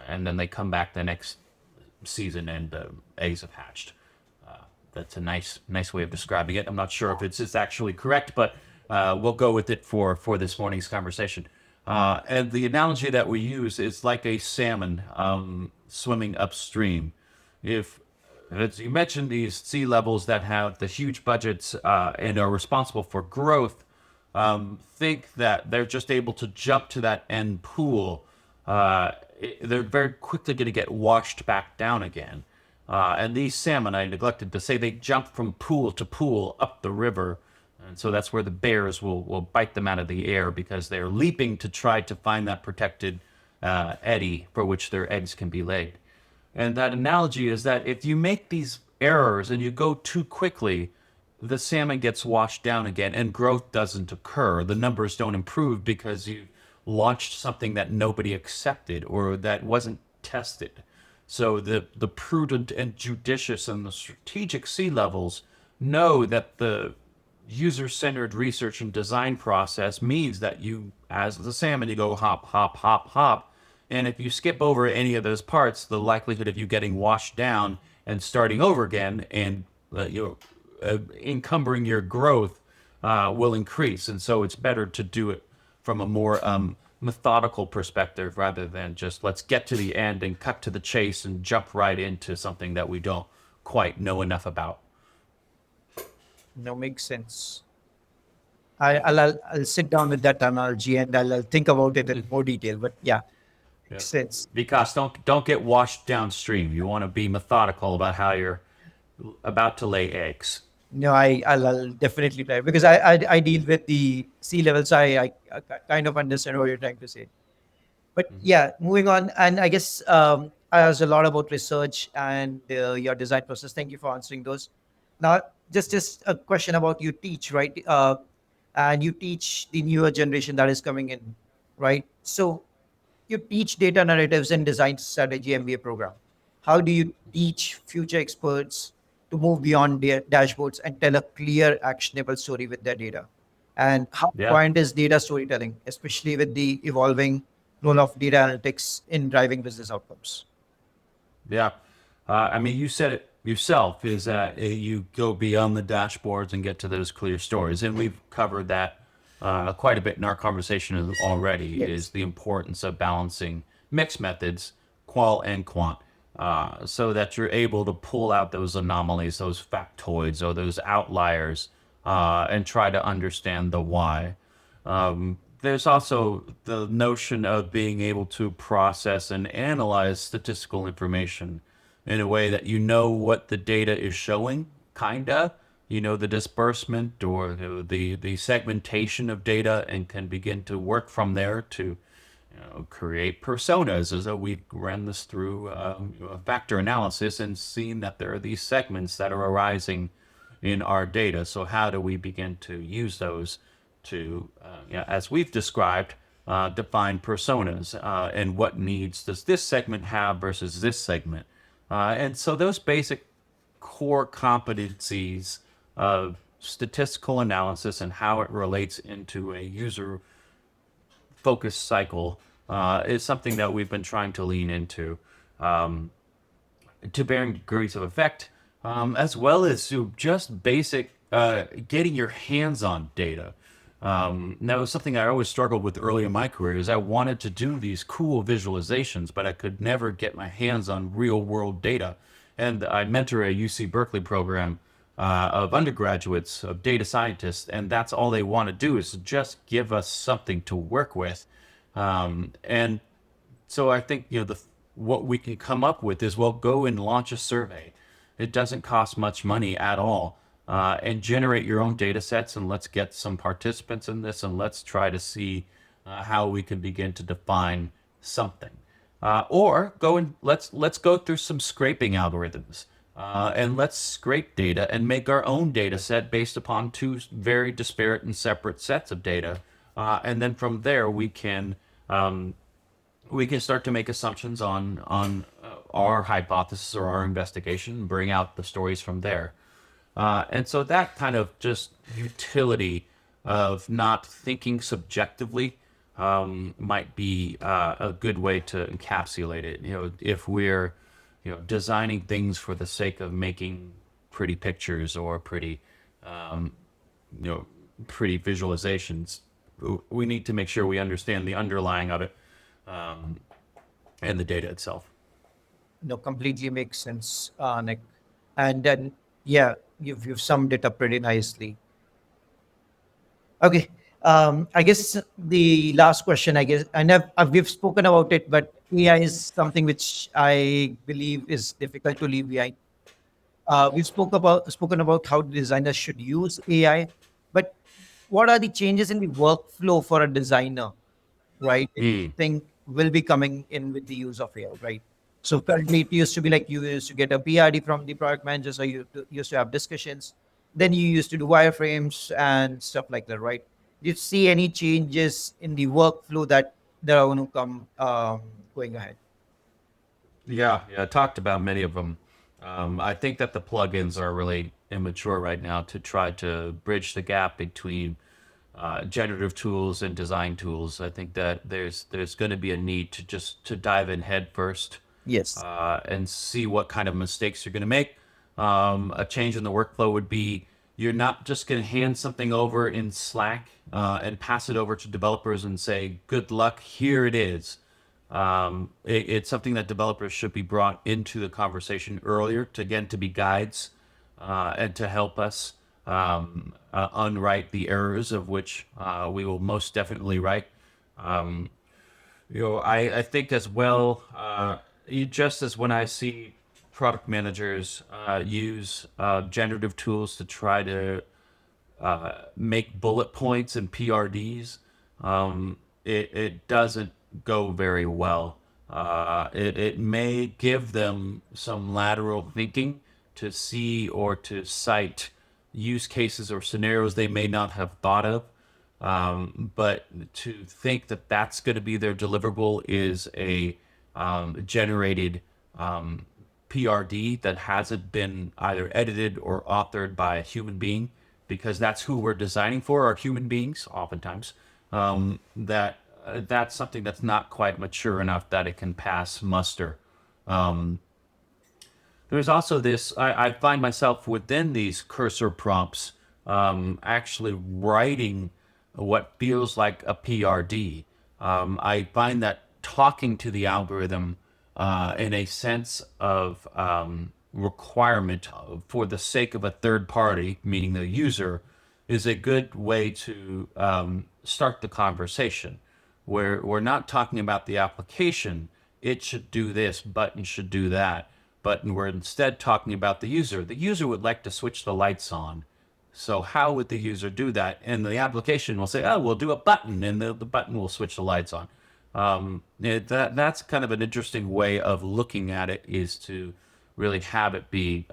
and then they come back the next season and eggs have hatched. That's a nice way of describing it. I'm not sure if it's actually correct, but we'll go with it for this morning's conversation. And the analogy that we use is like a salmon swimming upstream. If, as you mentioned, these sea levels that have the huge budgets and are responsible for growth, think that they're just able to jump to that end pool, they're very quickly going to get washed back down again. And these salmon, I neglected to say, they jump from pool to pool up the river. And so that's where the bears will bite them out of the air because they're leaping to try to find that protected eddy for which their eggs can be laid. And that analogy is that if you make these errors and you go too quickly, the salmon gets washed down again and growth doesn't occur. The numbers don't improve because you launched something that nobody accepted or that wasn't tested. So the prudent and judicious and the strategic C levels know that the user-centered research and design process means that you, as the salmon, you go hop, hop, hop, hop. And if you skip over any of those parts, the likelihood of you getting washed down and starting over again and encumbering your growth will increase. And so it's better to do it from a more methodical perspective rather than just let's get to the end and cut to the chase and jump right into something that we don't quite know enough about. No, makes sense. I'll sit down with that analogy and I'll think about it in more detail. But yeah, Yeah. makes sense. Because don't get washed downstream. You want to be methodical about how you're about to lay eggs. No, I'll definitely try because I deal with the sea levels. I kind of understand what you're trying to say. But yeah, moving on, and I guess I asked a lot about research and your design process. Thank you for answering those. Now, just a question about you teach, right? And you teach the newer generation that is coming in, right? So you teach data narratives and design strategy MBA program. How do you teach future experts to move beyond their dashboards and tell a clear, actionable story with their data? And how Yeah. important is data storytelling, especially with the evolving role of data analytics in driving business outcomes? Yeah. I mean, you said it yourself, is that you go beyond the dashboards and get to those clear stories. And we've covered that quite a bit in our conversation already, Yes. is the importance of balancing mixed methods, qual and quant, so that you're able to pull out those anomalies, those factoids, or those outliers, and try to understand the why. There's also the notion of being able to process and analyze statistical information in a way that you know what the data is showing, kinda. You know the disbursement or the segmentation of data and can begin to work from there to create personas. As though we ran this through factor analysis and seen that there are these segments that are arising in our data. So how do we begin to use those to, as we've described, define personas and what needs does this segment have versus this segment? And so those basic core competencies of statistical analysis and how it relates into a user focused cycle is something that we've been trying to lean into to varying degrees of effect, as well as to just basic getting your hands on data. That was something I always struggled with early in my career. Is I wanted to do these cool visualizations, but I could never get my hands on real world data. And I mentor a UC Berkeley program of undergraduates, of data scientists, and that's all they want to do is just give us something to work with. And so I think what we can come up with is we'll go and launch a survey. It doesn't cost much money at all, and generate your own data sets. And let's get some participants in this, and let's try to see how we can begin to define something. Or go and let's go through some scraping algorithms. And let's scrape data and make our own data set based upon two very disparate and separate sets of data. And then from there, we can start to make assumptions on our hypothesis or our investigation and bring out the stories from there. And so that kind of just utility of not thinking subjectively might be a good way to encapsulate it. If we're designing things for the sake of making pretty pictures or pretty visualizations, we need to make sure we understand the underlying of it and the data itself. No, completely makes sense, Nick. And then, yeah, you've summed it up pretty nicely. Okay. I guess the last question, I guess, and we've spoken about it, but AI is something which I believe is difficult to leave behind. We've spoken about how designers should use AI, but what are the changes in the workflow for a designer, right? That you Mm. think will be coming in with the use of AI, right? So currently, it used to be like you used to get a PRD from the product manager, so you used to have discussions. Then you used to do wireframes and stuff like that, right? Do you see any changes in the workflow that are going to come going ahead? Yeah, talked about many of them. I think that the plugins are really immature right now to try to bridge the gap between generative tools and design tools. I think that there's going to be a need to just to dive in head first Yes. and see what kind of mistakes you're going to make. A change in the workflow would be you're not just going to hand something over in Slack and pass it over to developers and say, good luck, here it is. It's something that developers should be brought into the conversation earlier to, again, to be guides and to help us unwrite the errors of which we will most definitely write. I think as well, just as when I see product managers use generative tools to try to make bullet points and PRDs, it doesn't go very well. It may give them some lateral thinking to see or to cite use cases or scenarios they may not have thought of. But to think that that's going to be their deliverable is a generated PRD that hasn't been either edited or authored by a human being, because that's who we're designing for, are human beings, oftentimes. That's something that's not quite mature enough that it can pass muster. There's also this, I find myself within these cursor prompts actually writing what feels like a PRD. I find that talking to the algorithm in a sense of requirement for the sake of a third party, meaning the user, is a good way to start the conversation. Where we're not talking about the application, it should do this, button should do that. But we're instead talking about the user. The user would like to switch the lights on. So how would the user do that? And the application will say, oh, we'll do a button, and the button will switch the lights on. That's kind of an interesting way of looking at it, is to really have it be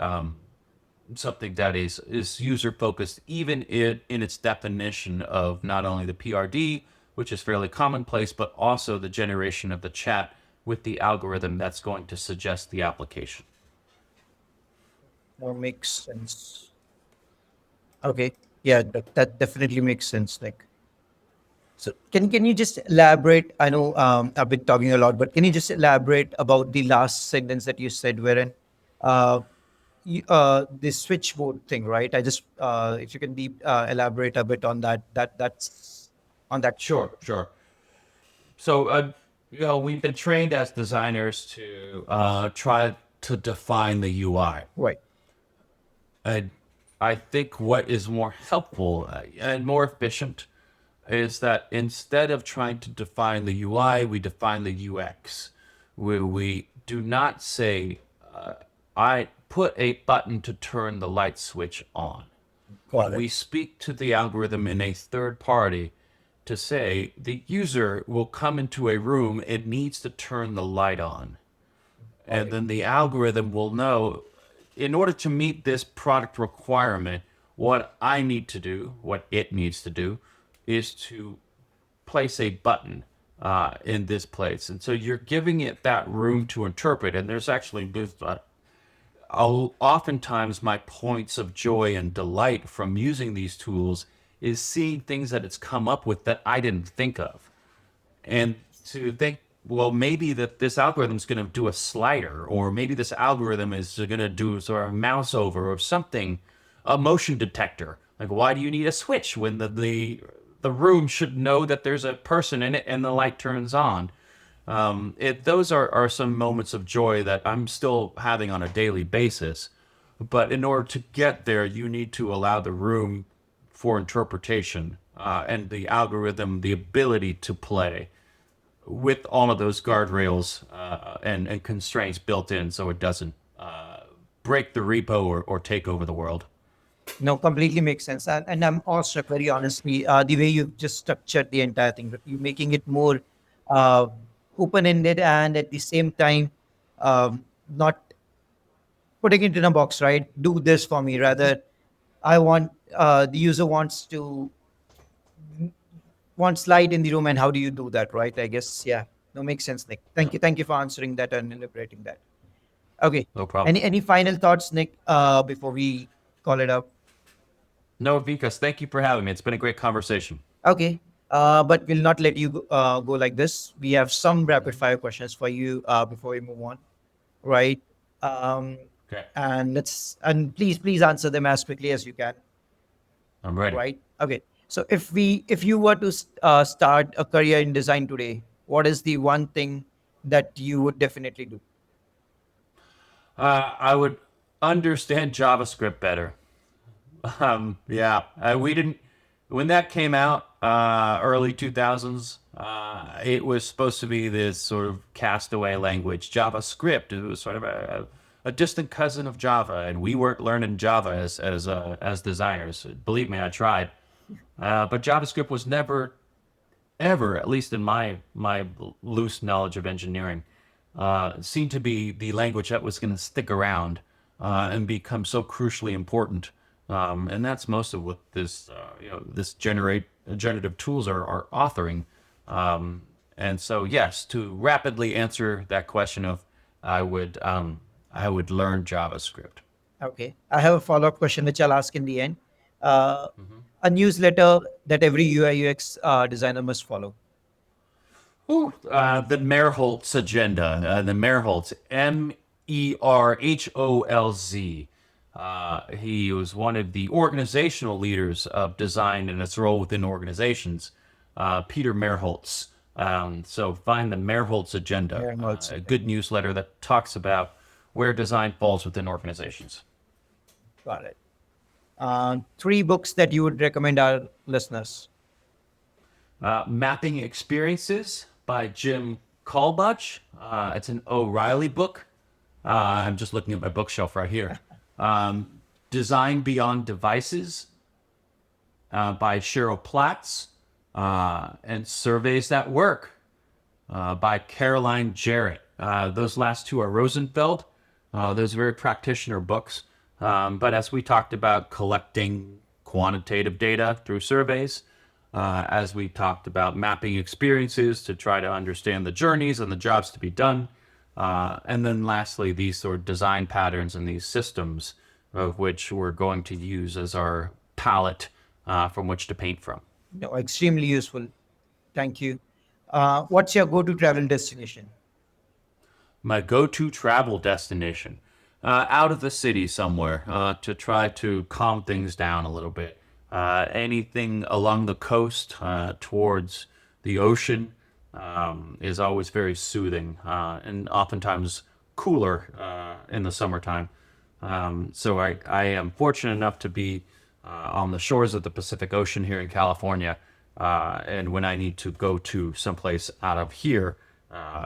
something that is user focused, even in its definition of not only the PRD, which is fairly commonplace, but also the generation of the chat with the algorithm that's going to suggest the application. That makes sense. Okay. Yeah, that definitely makes sense. Like, so can you just elaborate? I know I've been talking a lot, but can you just elaborate about the last sentence that you said, wherein uh, the switchboard thing, right? I just if you can elaborate a bit on that. That's on that. Sure. So, we've been trained as designers to try to define the UI. Right. And I think what is more helpful and more efficient is that instead of trying to define the UI, we define the UX. We do not say, I put a button to turn the light switch on. Got it. We speak to the algorithm in a third party to say the user will come into a room and needs to turn the light on. And then the algorithm will know, in order to meet this product requirement, what I need to do, what it needs to do, is to place a button in this place. And so you're giving it that room to interpret. And there's actually, oftentimes my points of joy and delight from using these tools is seeing things that it's come up with that I didn't think of. And to think, well, maybe that this algorithm is going to do a slider, or maybe this algorithm is going to do sort of a mouse over or something, a motion detector. Like, why do you need a switch when the room should know that there's a person in it and the light turns on? Those are some moments of joy that I'm still having on a daily basis. But in order to get there, you need to allow the room for interpretation and the algorithm the ability to play with all of those guardrails and constraints built in, so it doesn't break the repo or take over the world. No, completely makes sense. And I'm awestruck, very honestly, the way you've just structured the entire thing. You're making it more uh, open-ended, and at the same time, not putting it in a box, right? Do this for me. Rather, I want the user wants light in the room, and how do you do that, right? I guess, yeah. No, makes sense, Nick. Thank you for answering that and elaborating that. Okay. No problem. Any final thoughts, Nick, before we call it up? No, Vikas, thank you for having me. It's been a great conversation. Okay. But we'll not let you go like this. We have some rapid fire questions for you before we move on, right? Um, Okay. and please answer them as quickly as you can, I'm ready. right? Okay. So if you were to start a career in design today, what is the one thing that you would definitely do? I would understand JavaScript better. Yeah, we didn't when that came out, early 2000s. It was supposed to be this sort of castaway language. JavaScript, it was sort of a distant cousin of Java, and we weren't learning Java as designers. Believe me, I tried, but JavaScript was never ever, at least in my loose knowledge of engineering, seemed to be the language that was going to stick around and become so crucially important. And that's most of what this generative tools are authoring. And so, yes, to rapidly answer that question of, I would I would learn JavaScript. Okay. I have a follow-up question which I'll ask in the end. Uh, a newsletter that every UI UX designer must follow. Ooh, the Merholz agenda, the Merholz, Merholz. He was one of the organizational leaders of design and its role within organizations. Peter Merholz. So find the Merholz agenda, Merholz, a okay. good newsletter that talks about where design falls within organizations. Got it. Three books that you would recommend our listeners. Mapping Experiences by Jim Kalbach. It's an O'Reilly book. I'm just looking at my bookshelf right here. Design Beyond Devices by Cheryl Platts. And Surveys That Work by Caroline Jarrett. Those last two are Rosenfeld. Those are very practitioner books. But as we talked about collecting quantitative data through surveys, as we talked about mapping experiences to try to understand the journeys and the jobs to be done. And then lastly, these sort of design patterns and these systems of which we're going to use as our palette from which to paint from. No, extremely useful. Thank you. What's your go-to travel destination? My go-to travel destination, out of the city somewhere, to try to calm things down a little bit. Anything along the coast towards the ocean is always very soothing and oftentimes cooler in the summertime. So I am fortunate enough to be on the shores of the Pacific Ocean here in California. And when I need to go to someplace out of here,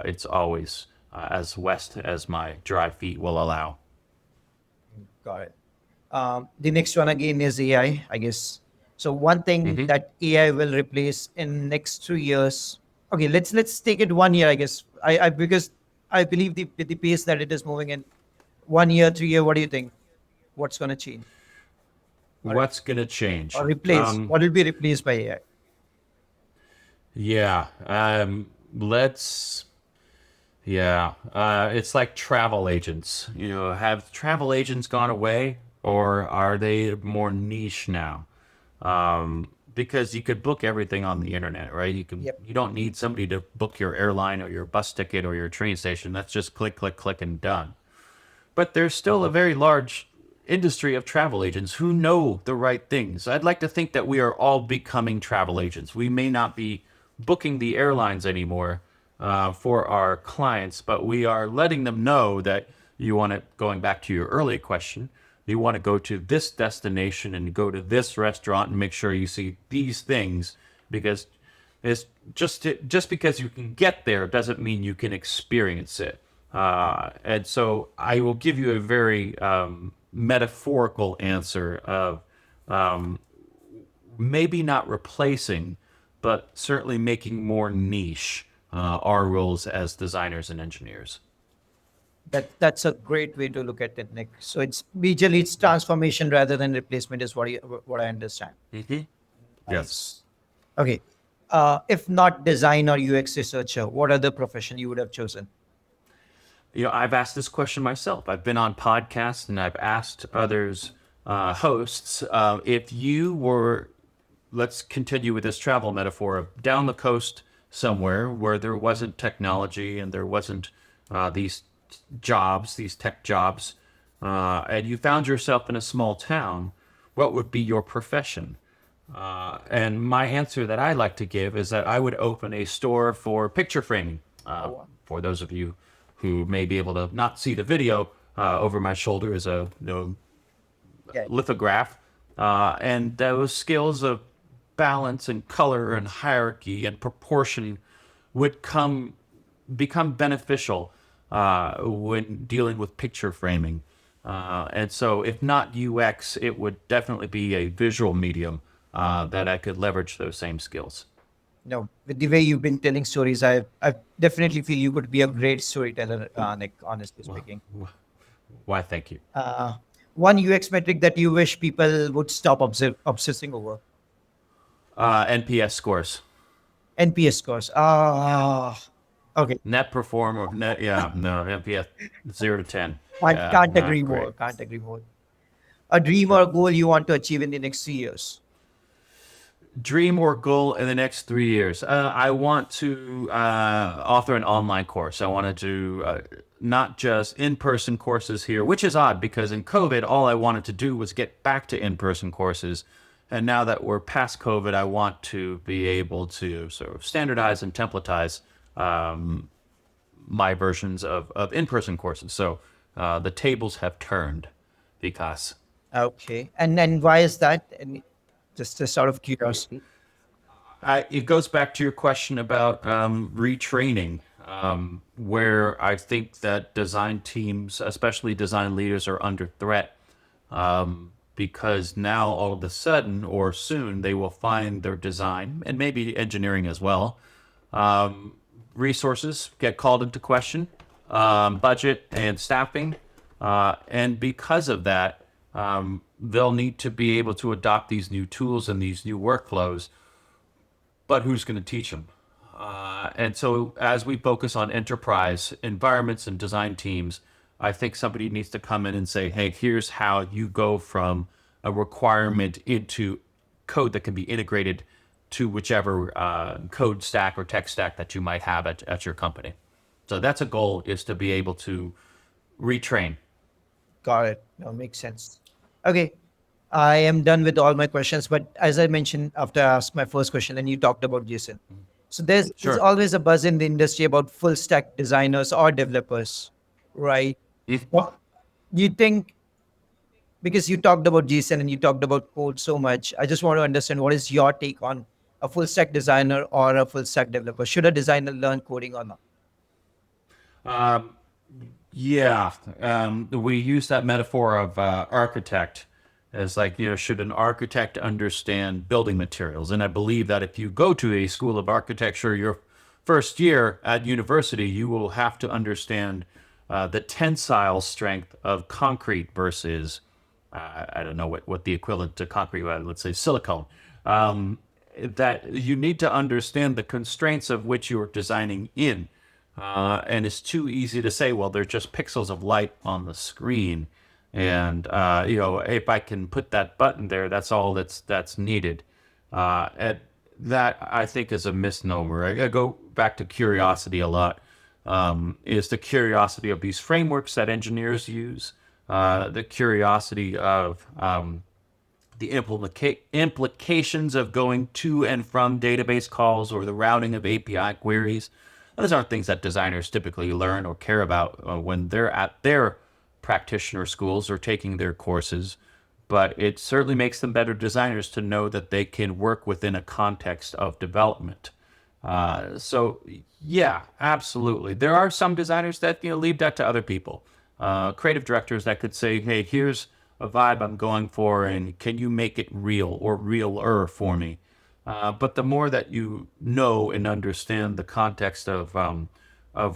it's always as west as my dry feet will allow. Got it. The next one again is AI, I guess. So one thing Mm-hmm. that AI will replace in next 2 years. Okay, let's take it 1 year, I guess. I because I believe the pace that it is moving in 1 year, 3 year. What do you think? What's going to change What's going to change? or replace? What will be replaced by AI? Yeah. Let's. Yeah. It's like travel agents. Have travel agents gone away, or are they more niche now? Because you could book everything on the internet, right? Yep. You don't need somebody to book your airline or your bus ticket or your train station. That's just click, click, click, and done. But there's still a very large industry of travel agents who know the right things. I'd like to think that we are all becoming travel agents. We may not be booking the airlines anymore for our clients, but we are letting them know that you want to, going back to your earlier question, you want to go to this destination and go to this restaurant and make sure you see these things, because it's just because you can get there doesn't mean you can experience it. And so I will give you a very metaphorical answer of maybe not replacing, but certainly making more niche our roles as designers and engineers. That's a great way to look at it, Nick. So it's majorly it's transformation rather than replacement is what I understand. Mm-hmm. Yes. Okay. If not design or UX researcher, what other profession you would have chosen? I've asked this question myself. I've been on podcasts and I've asked others, hosts, if you were, let's continue with this travel metaphor of down the coast somewhere where there wasn't technology and there wasn't these jobs, these tech jobs, and you found yourself in a small town, what would be your profession? And my answer that I like to give is that I would open a store for picture framing. For those of you who may be able to not see the video, over my shoulder is a Yeah. lithograph, and those skills of balance and color and hierarchy and proportion would become beneficial when dealing with picture framing. And so, if not UX, it would definitely be a visual medium that I could leverage those same skills. No, with the way you've been telling stories, I definitely feel you could be a great storyteller, Nick, honestly speaking. Why, thank you. One UX metric that you wish people would stop obsessing over. NPS scores, NPS scores. Okay. net performer, net, yeah, no, NPS 0 to 10. Can't, Yeah, can't not agree great. more. Can't agree more. A dream or a goal you want to achieve in the next 3 years. Dream or goal in the next 3 years? I want to author an online course. I want to do not just in-person courses here, which is odd because in COVID, all I wanted to do was get back to in-person courses. And now that we're past COVID, I want to be able to sort of standardize and templatize my versions of in-person courses. So the tables have turned because Okay. And then why is that? And just out of curiosity. it goes back to your question about retraining, where I think that design teams, especially design leaders, are under threat because now all of a sudden or soon they will find their design and maybe engineering as well. Resources get called into question, budget and staffing. And because of that, they'll need to be able to adopt these new tools and these new workflows, but who's going to teach them? And so, as we focus on enterprise environments and design teams, I think somebody needs to come in and say, hey, here's how you go from a requirement into code that can be integrated to whichever code stack or tech stack that you might have at your company. So that's a goal, is to be able to retrain. Got it. No, makes sense. Okay. I am done with all my questions, but as I mentioned after I asked my first question, and you talked about JSON. So there's Sure. always a buzz in the industry about full stack designers or developers, right? If What you think, because you talked about JSON and you talked about code so much, I just want to understand what is your take on a full stack designer or a full stack developer? Should a designer learn coding or not? Yeah, we use that metaphor of architect as like, should an architect understand building materials? And I believe that if you go to a school of architecture, your first year at university, you will have to understand the tensile strength of concrete versus, I don't know what the equivalent to concrete, let's say silicone. That you need to understand the constraints of which you're designing in. And it's too easy to say, well, they're just pixels of light on the screen. And, if I can put that button there, that's all that's needed. And that, I think, is a misnomer. I go back to curiosity a lot. Is the curiosity of these frameworks that engineers use, the curiosity of the implications of going to and from database calls or the routing of API queries. Those aren't things that designers typically learn or care about when they're at their practitioner schools or taking their courses. But it certainly makes them better designers to know that they can work within a context of development. So, yeah, absolutely. There are some designers that leave that to other people. Creative directors that could say, hey, here's a vibe I'm going for, and can you make it real or realer for me? But the more that you know and understand the context of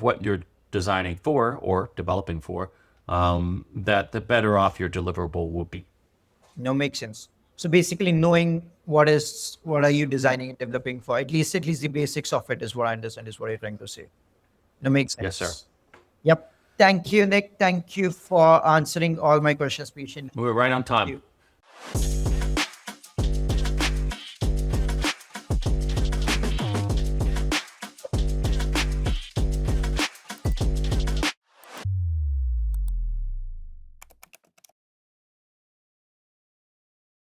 what you're designing for or developing for, that the better off your deliverable will be. No, makes sense. So basically, knowing what are you designing and developing for? At least the basics of it is what I understand is what you're trying to say. That makes Yes, sir. sense. Yep. Thank you, Nick. Thank you for answering all my questions patiently. We're right on Thank time. you.